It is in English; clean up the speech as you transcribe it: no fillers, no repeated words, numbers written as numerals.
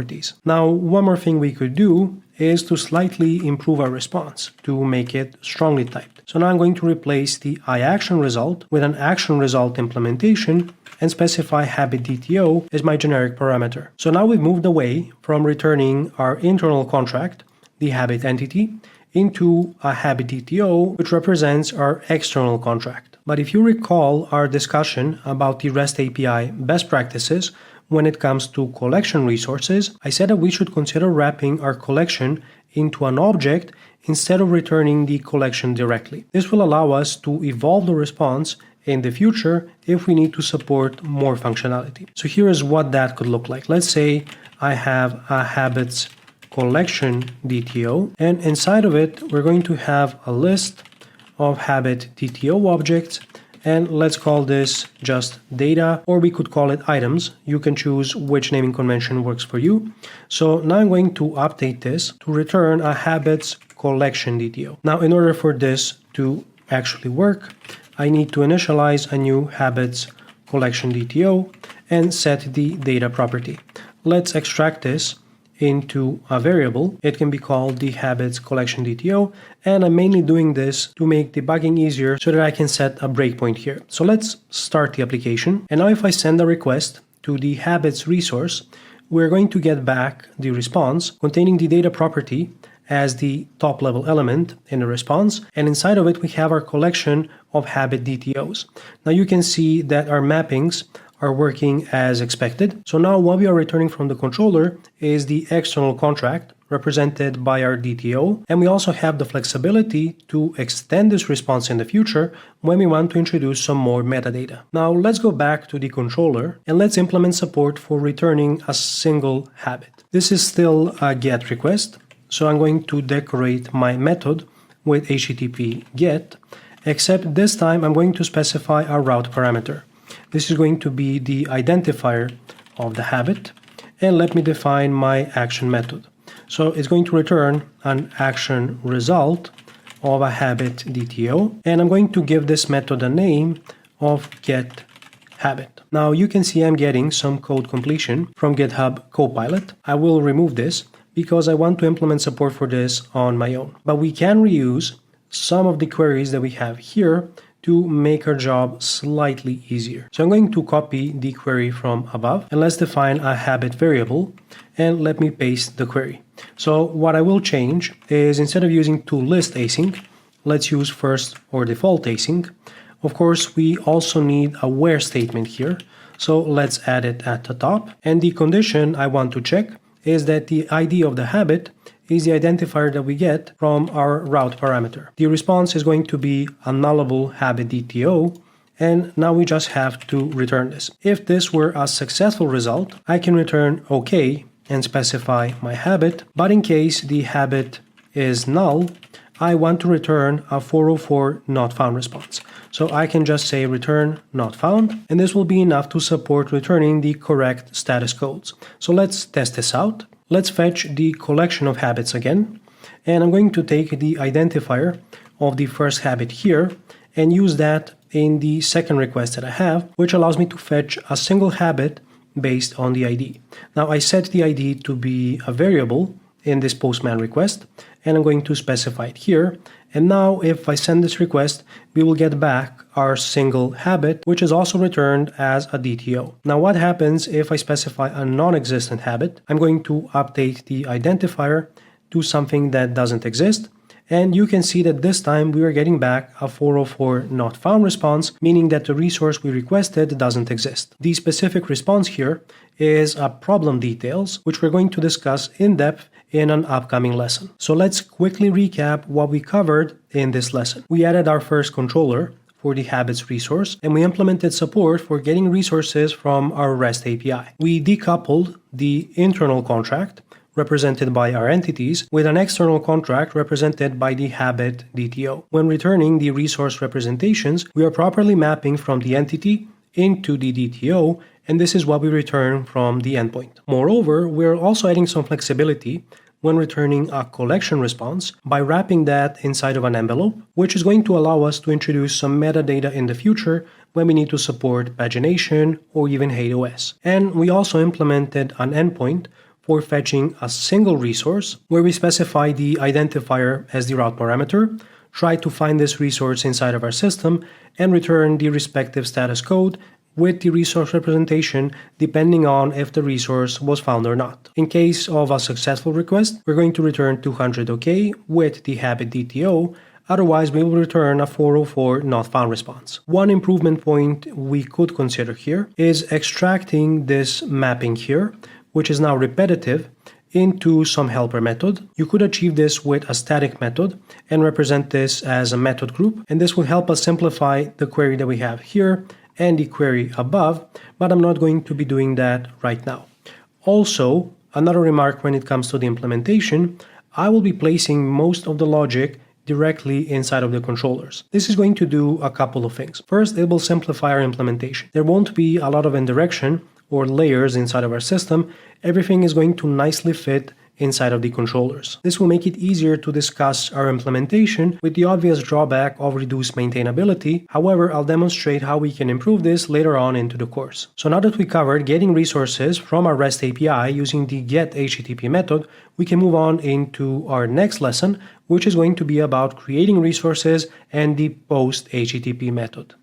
properties. Now, one more thing we could do is to slightly improve our response to make it strongly typed. So now I'm going to replace the iActionResult with an ActionResult implementation and specify HabitDTO as my generic parameter. So now we've moved away from returning our internal contract, the habit entity, into a HabitDTO, which represents our external contract. But if you recall our discussion about the REST API best practices when it comes to collection resources, I said that we should consider wrapping our collection into an object instead of returning the collection directly. This will allow us to evolve the response in the future if we need to support more functionality. So here is what that could look like. Let's say I have a habits collection DTO, and inside of it we're going to have a list of habit DTO objects, and let's call this just data, or we could call it items. You can choose which naming convention works for you. So now I'm going to update this to return a habits collection DTO. Now in order for this to actually work, I need to initialize a new habits collection DTO and set the data property. Let's extract this into a variable. It can be called the habits collection DTO, and I'm mainly doing this to make debugging easier so that I can set a breakpoint here. So let's start the application, and now if I send a request to the habits resource, we're going to get back the response containing the data property as the top level element in the response, and inside of it we have our collection of habit DTOs. Now you can see that our mappings are working as expected. So now what we are returning from the controller is the external contract represented by our DTO, and we also have the flexibility to extend this response in the future when we want to introduce some more metadata. Now let's go back to the controller and let's implement support for returning a single habit. This is still a GET request, so I'm going to decorate my method with HTTP GET, except this time I'm going to specify a route parameter. This is going to be the identifier of the habit, and let me define my action method. So it's going to return an action result of a habit DTO, and I'm going to give this method a name of getHabit. Now you can see I'm getting some code completion from GitHub Copilot. I will remove this because I want to implement support for this on my own. But we can reuse some of the queries that we have here to make our job slightly easier. So I'm going to copy the query from above, and let's define a habit variable, and let me paste the query. So what I will change is, instead of using toList async, let's use first or default async. Of course, we also need a where statement here, so let's add it at the top. And the condition I want to check is that the ID of the habit is the identifier that we get from our route parameter. The response is going to be a nullable habit DTO, and now we just have to return this. If this were a successful result, I can return OK and specify my habit, but in case the habit is null, I want to return a 404 not found response. So I can just say return not found, and this will be enough to support returning the correct status codes. So let's test this out. Let's fetch the collection of habits again, and I'm going to take the identifier of the first habit here and use that in the second request that I have, which allows me to fetch a single habit based on the ID. Now I set the ID to be a variable in this Postman request, and I'm going to specify it here. And now if I send this request, we will get back our single habit, which is also returned as a DTO. Now what happens if I specify a non-existent habit? I'm going to update the identifier to something that doesn't exist, and you can see that this time we are getting back a 404 not found response, meaning that the resource we requested doesn't exist. The specific response here is a problem details, which we're going to discuss in depth in an upcoming lesson. So let's quickly recap what we covered in this lesson. We added our first controller for the habits resource, and we implemented support for getting resources from our REST API. We decoupled the internal contract, represented by our entities, with an external contract represented by the habit DTO. When returning the resource representations, we are properly mapping from the entity into the DTO, and this is what we return from the endpoint. Moreover, we're also adding some flexibility when returning a collection response by wrapping that inside of an envelope, which is going to allow us to introduce some metadata in the future when we need to support pagination or even HateOS. And we also implemented an endpoint for fetching a single resource, where we specify the identifier as the route parameter, try to find this resource inside of our system, and return the respective status code with the resource representation depending on if the resource was found or not. In case of a successful request, we're going to return 200 OK with the habit DTO. Otherwise, we will return a 404 not found response. One improvement point we could consider here is extracting this mapping here, which is now repetitive, into some helper method. You could achieve this with a static method and represent this as a method group, and this will help us simplify the query that we have here and the query above, but I'm not going to be doing that right now. Also, another remark when it comes to the implementation, I will be placing most of the logic directly inside of the controllers. This is going to do a couple of things. First, it will simplify our implementation. There won't be a lot of indirection or layers inside of our system. Everything is going to nicely fit inside of the controllers. This will make it easier to discuss our implementation with the obvious drawback of reduced maintainability. However, I'll demonstrate how we can improve this later on into the course. So now that we covered getting resources from our REST API using the getHTTP method, we can move on into our next lesson, which is going to be about creating resources and the post HTTP method.